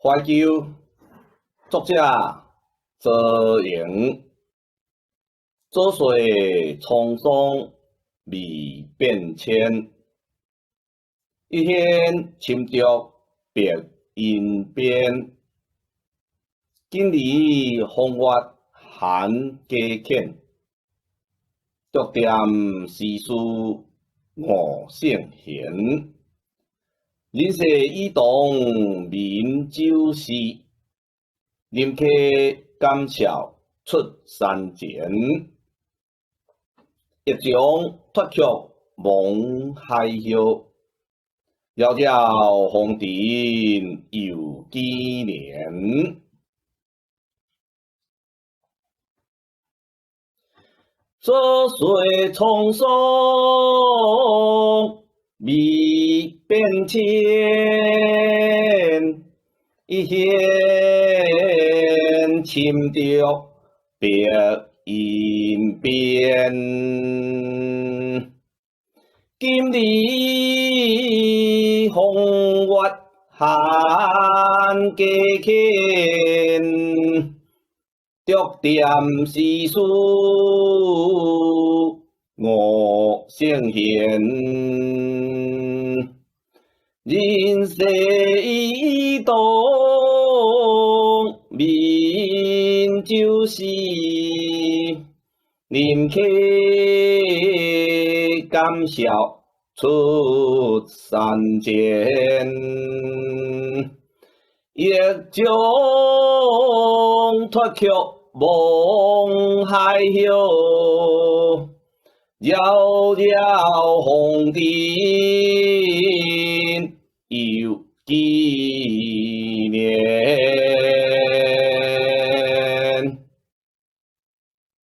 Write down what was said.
怀旧，作者周莹。左水沧桑未变迁，一天深竹别因边。今离风月寒家浅，独点诗书我圣贤。人世已动民酒诗，临客感笑出山前。一将脱却望海啸，遥遥红尘又几年。左水沧桑未变迁，一线深竹别因边。今离风月寒家浅，独点诗书我圣贤。人世已动民酒诗，临客感笑出山前。一将脱却望海啸，遥遥红尘